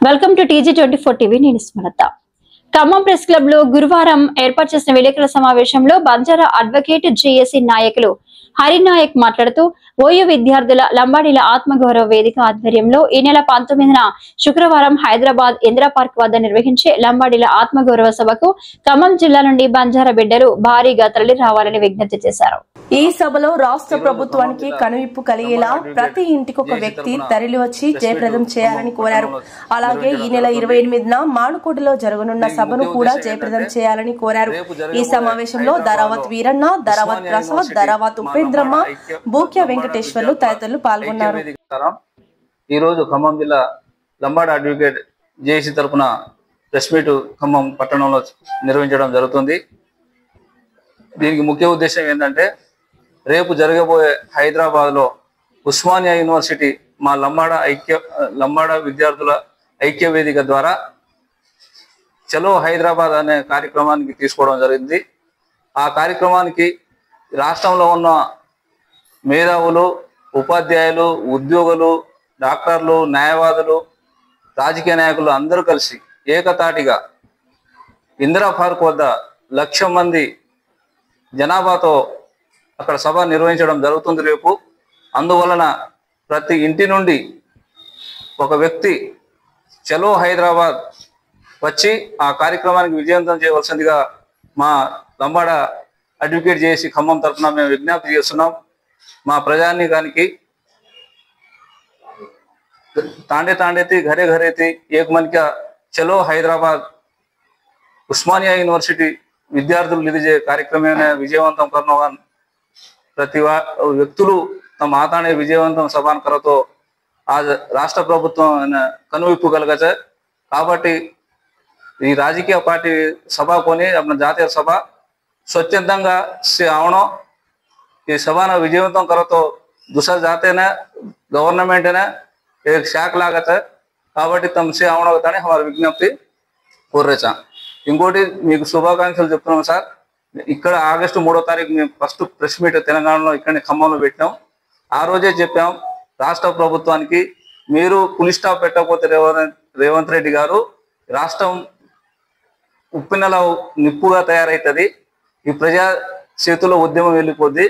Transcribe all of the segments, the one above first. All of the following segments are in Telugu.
Welcome to TG24 TV. నేను స్మరత. ఖమ్మం ప్రెస్ క్లబ్ లో గురువారం ఏర్పాటు చేసిన విలేకరుల సమావేశంలో బంజారా అడ్వకేట్ జేఏసీ నాయకులు హరినాయక్ మాట్లాడుతూ ఓయూ విద్యార్థుల లంబాడీల ఆత్మగౌరవ వేదిక ఆధ్వర్యంలో ఈ నెల 19న శుక్రవారం హైదరాబాద్ ఇందిరా పార్క్ వద్ద నిర్వహించే లంబాడీల ఆత్మగౌరవ సభకు ఖమ్మం జిల్లా నుండి బంజారా బిడ్డలు భారీగా తరలి రావాలని విజ్ఞప్తి చేశారు. ఈ సభలో రాష్ట్ర ప్రభుత్వానికి కనువిప్పు కలిగేలా ప్రతి ఇంటికి ఒక వ్యక్తి తరలి వచ్చి జయప్రదం చేయాలని కోరారు. అలాగే ఈ నెల 28న మానుకోటలో జరగనున్న సభను కూడా జయప్రదం చేయాలని కోరారు. ఈ సమావేశంలో దరావత్ వీరన్న, దరావత్ ప్రసాద్, దరావత్ ఉపేంద్రమ్మ, బూక్య వెంకటేశ్వర్లు తదితరులు పాల్గొన్నారు. ఈ రోజు ఖమ్మం జిల్లా లంబాడ అడ్వకేట్ జేఏసీ తరపున ప్రెస్ మీట్ ఖమ్మం పట్టణంలో నిర్వహించడం జరుగుతుంది. దీనికి ముఖ్య ఉద్దేశం ఏంటంటే, రేపు జరగబోయే హైదరాబాద్ లో ఉస్మానియా యూనివర్సిటీ మా లంబాడ విద్యార్థుల ఐక్య వేదిక ద్వారా చలో హైదరాబాద్ అనే కార్యక్రమానికి తీసుకోవడం జరిగింది. ఆ కార్యక్రమానికి రాష్ట్రంలో ఉన్న మేధావులు, ఉపాధ్యాయులు, ఉద్యోగులు, డాక్టర్లు, న్యాయవాదులు, రాజకీయ నాయకులు అందరూ కలిసి ఏకతాటిగా ఇందిరా పార్క్ వద్ద 1,00,000 మంది జనాభాతో అక్కడ సభ నిర్వహించడం జరుగుతుంది రేపు. అందువలన ప్రతి ఇంటి నుండి ఒక వ్యక్తి చలో హైదరాబాద్ వచ్చి ఆ కార్యక్రమానికి విజయవంతం చేయవలసిందిగా మా లంబాడ అడ్వకేట్ జేఏసీ ఖమ్మం తరఫున మేము విజ్ఞప్తి చేస్తున్నాం. మా ప్రజానీకానికి तांडे तांडे थी घरे घरे थी एक मन क्या चलो हैदराबाद उस्मानिया यूनिवर्सिटी विद्यार्थी निधि कार्यक्रम विजयवंत करना प्रति व्यक्तुलू तम आताने विजयवंत सभा करतो आज राष्ट्र प्रभुत्व कनुविप्पु कलगचे काबट्टी ఈ రాజకీయ పార్టీ సభ కొని अपना జాతీయ సభ స్వచ్ఛందంగా से आवणो ఈ సభను విజయవంతం करतो दूसरा जाते ने गवर्नमेंट ने एक शाख लागत है కాబట్టి తమసే అవనగతానే हमारी విజ్ఞప్తి కోరేచా. ఇంకోటి మీకు శుభాకాంక్షలు చెప్తున్నాం సార్. ఇక్కడ ఆగస్టు 3వ తారీఖు మేము ఫస్ట్ ప్రెస్ మీట్ తెలంగాణలో ఇక్కడ ఖమ్మంలో పెట్టాం. ఆ రోజే చెప్పాం రాష్ట్ర ప్రభుత్వానికి, మీరు పులి స్టాప్ పెట్టకపోతే రేవంత్ రెడ్డి గారు రాష్ట్రం ఉప్పినల నిప్పుగా తయారైతుంది, ఈ ప్రజా చేతుల్లో ఉద్యమం వెళ్ళిపోద్ది.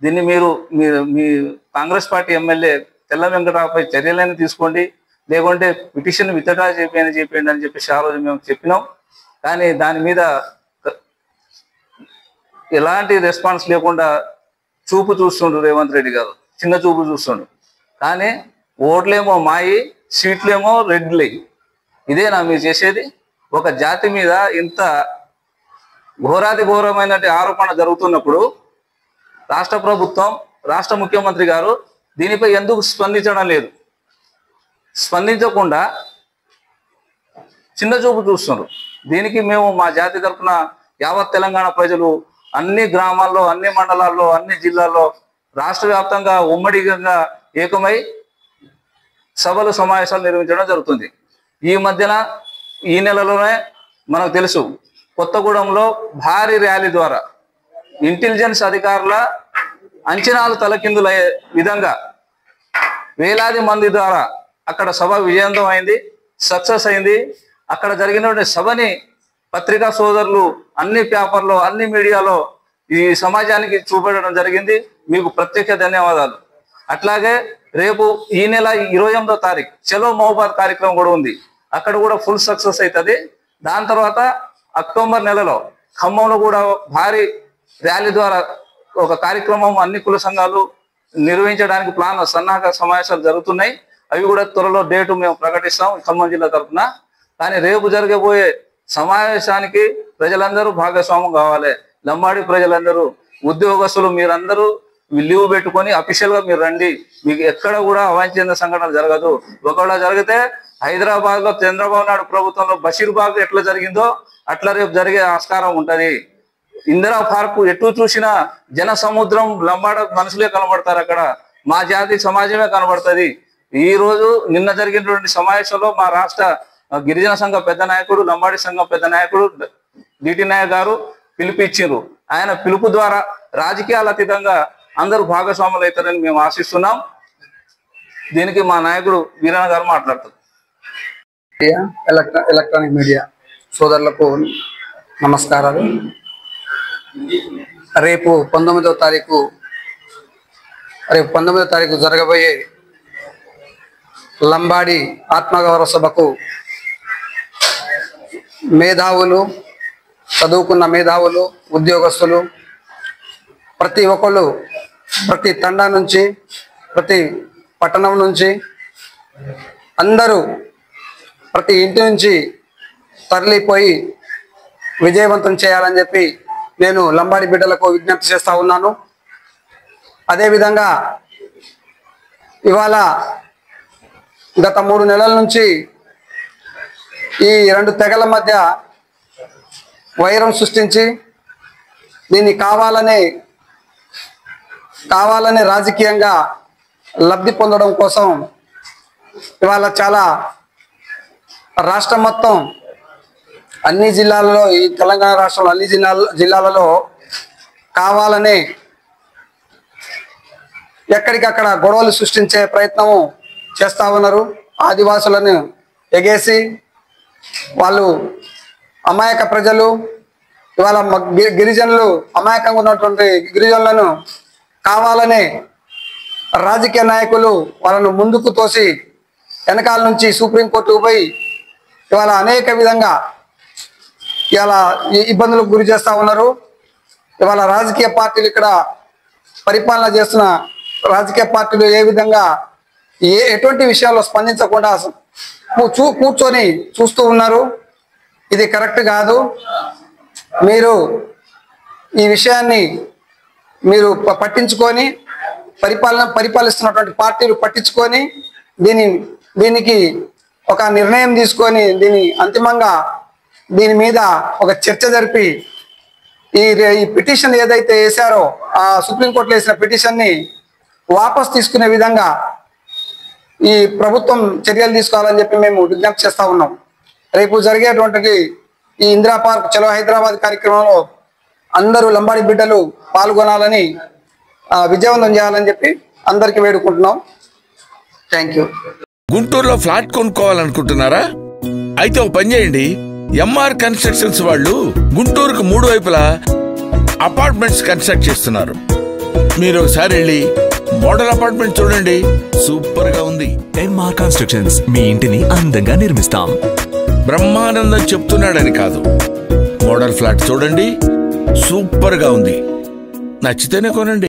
దీన్ని మీరు మీ కాంగ్రెస్ పార్టీ ఎమ్మెల్యే తెల్ల వెంకటరావుపై చర్యలను తీసుకోండి, లేకుంటే పిటిషన్ విత్డ్రా చేయండి అని చెప్పేసి ఆ రోజు మేము చెప్పినాం. కానీ దాని మీద ఎలాంటి రెస్పాన్స్ లేకుండా చూపు చూస్తుండ్రు రేవంత్ రెడ్డి గారు, చిన్న చూపు చూస్తుండ్రు. కానీ ఓట్లేమో మాయి, సీట్లేమో రెడ్లే. ఇదేనా మీరు చేసేది? ఒక జాతి మీద ఇంత ఘోరాది ఘోరమైన ఆరోపణ జరుగుతున్నప్పుడు రాష్ట్ర ప్రభుత్వం, రాష్ట్ర ముఖ్యమంత్రి గారు దీనిపై ఎందుకు స్పందించడం లేదు? స్పందించకుండా చిన్న చూపు చూస్తున్నారు. దీనికి మేము మా జాతి తరఫున యావత్ తెలంగాణ ప్రజలు అన్ని గ్రామాల్లో, అన్ని మండలాల్లో, అన్ని జిల్లాల్లో రాష్ట్ర వ్యాప్తంగా ఉమ్మడిగా ఏకమై సభలు సమావేశాలు నిర్వహించడం జరుగుతుంది. ఈ మధ్యన ఈ నెలలోనే మనకు తెలుసు కొత్తగూడెంలో భారీ ర్యాలీ ద్వారా ఇంటెలిజెన్స్ అధికారుల అంచనాలు తలకిందులయ్యే విధంగా వేలాది మంది ద్వారా అక్కడ సభ విజయవంతం అయింది, సక్సెస్ అయింది. అక్కడ జరిగినటువంటి సభని పత్రికా సోదరులు అన్ని పేపర్లో, అన్ని మీడియాలో ఈ సమాజానికి చూపెట్టడం జరిగింది. మీకు ప్రత్యేక ధన్యవాదాలు. అట్లాగే రేపు ఈ నెల 28వ తారీఖు చలో మహబాద్ కార్యక్రమం కూడా ఉంది. అక్కడ కూడా ఫుల్ సక్సెస్ అవుతుంది. దాని తర్వాత అక్టోబర్ నెలలో ఖమ్మంలో కూడా భారీ ర్యాలీ ద్వారా ఒక కార్యక్రమం అన్ని కుల సంఘాలు నిర్వహించడానికి ప్లాన్ సన్నాహక సమావేశాలు జరుగుతున్నాయి. అవి కూడా త్వరలో డేటు మేము ప్రకటిస్తాం ఖమ్మం జిల్లా తరఫున. కానీ రేపు జరగబోయే సమావేశానికి ప్రజలందరూ భాగస్వామ్యం కావాలి. లంబాడి ప్రజలందరూ, ఉద్యోగస్తులు మీరందరూ లీవ్ పెట్టుకొని అఫీషియల్ గా మీరు రండి. మీకు ఎక్కడ కూడా అవాంఛనీయ సంఘటనలు జరగదు. ఒకవేళ జరిగితే హైదరాబాద్ లో చంద్రబాబు నాయుడు ప్రభుత్వంలో బషీర్బాగ్ ఎట్లా జరిగిందో అట్లా రేపు జరిగే ఆస్కారం ఉంటది. ఇందిరా పార్క్ ఎటు చూసినా జన సముద్రం, లంబాడ మనుషులే కనబడతారు. అక్కడ మా జాతి సమాజమే కనబడుతుంది. ఈ రోజు నిన్న జరిగినటువంటి సమావేశంలో మా రాష్ట్ర గిరిజన సంఘ పెద్ద నాయకుడు, లంబాడి సంఘం పెద్ద నాయకుడు డిటి నాయక్ గారు పిలుపిచ్చిండ్రు. ఆయన పిలుపు ద్వారా రాజకీయాల అతీతంగా అందరూ భాగస్వాములు అవుతారని మేము ఆశిస్తున్నాం. దీనికి మా నాయకుడు వీరన్న గారు మాట్లాడుతారు. ఎలక్ట్రానిక్ మీడియా సోదరులకు నమస్కారాలు. రేపు 19వ తారీఖు జరగబోయే లంబాడి ఆత్మగౌరవ సభకు మేధావులు, చదువుకున్న మేధావులు, ఉద్యోగస్తులు ప్రతి ఒక్కళ్ళు ప్రతి తండా నుంచి ప్రతి పట్టణం నుంచి అందరూ ప్రతి ఇంటి నుంచి తరలిపోయి విజయవంతం చేయాలని చెప్పి నేను లంబాడి బిడ్డలకు విజ్ఞప్తి చేస్తూ ఉన్నాను. అదేవిధంగా ఇవాళ గత 3 నెలల నుంచి ఈ 2 తెగల మధ్య వైరం సృష్టించి దీన్ని కావాలనే రాజకీయంగా లబ్ధి పొందడం కోసం ఇవాళ చాలా రాష్ట్రం మొత్తం అన్ని జిల్లాలలో, ఈ తెలంగాణ రాష్ట్రంలో అన్ని జిల్లాలలో కావాలనే ఎక్కడికక్కడ గొడవలు సృష్టించే ప్రయత్నము చేస్తూ ఉన్నారు. ఆదివాసులను ఎగేసి వాళ్ళు అమాయక ప్రజలు, ఇవాళ గిరిజనులు అమాయకంగా ఉన్నటువంటి గిరిజనులను కావాలనే రాజకీయ నాయకులు వాళ్ళను ముందుకు తోసి వెనకాల నుంచి సుప్రీంకోర్టుకు పోయి ఇవాళ అనేక విధంగా ఇవాళ ఇబ్బందులకు గురి చేస్తూ ఉన్నారు. ఇవాళ రాజకీయ పార్టీలు ఇక్కడ పరిపాలన చేస్తున్న రాజకీయ పార్టీలు ఏ విధంగా ఎటువంటి విషయాల్లో స్పందించకుండా కూర్చొని చూస్తూ ఉన్నారు. ఇది కరెక్ట్ కాదు. మీరు ఈ విషయాన్ని పట్టించుకొని పరిపాలిస్తున్నటువంటి పార్టీలు పట్టించుకొని దీనికి ఒక నిర్ణయం తీసుకొని అంతిమంగా దీని మీద ఒక చర్చ జరిపి ఈ పిటిషన్ ఏదైతే వేశారో ఆ సుప్రీంకోర్టులో వేసిన పిటిషన్ని వాపస్ తీసుకునే విధంగా ఈ ప్రభుత్వం చర్యలు తీసుకోవాలని చెప్పి మేము విజ్ఞప్తి చేస్తూ ఉన్నాం. రేపు జరిగేటువంటి ఈ ఇందిరా పార్క్ చలో హైదరాబాద్ కార్యక్రమంలో అందరూ లంబాడి బిడ్డలు పాల్గొనాలని, విజయవంతం చేయాలని చెప్పి అందరికి వేడుకుంటున్నాం. Thank you. గుంటూరులో ఫ్లాట్ కొనుక్కోవాలనుకుంటున్నారా? అయితే ఒక పని చేయండి, ఎంఆర్ కన్స్ట్రక్షన్స్ వాళ్ళు గుంటూరుకు 3 వైపులా అపార్ట్మెంట్స్ కన్స్ట్రక్ట్ చేస్తున్నారు. మీరు ఒకసారి వెళ్ళి మోడల్ అపార్ట్మెంట్ చూడండి, సూపర్ గా ఉంది. ఎంఆర్ కన్స్ట్రక్షన్స్, మీ ఇంటిని అందంగా నిర్మిస్తాం. బ్రహ్మానందం చెప్తున్నాడని కాదు, మోడల్ ఫ్లాట్ చూడండి, సూపర్ గా ఉంది. నచ్చితేనే కొనండి.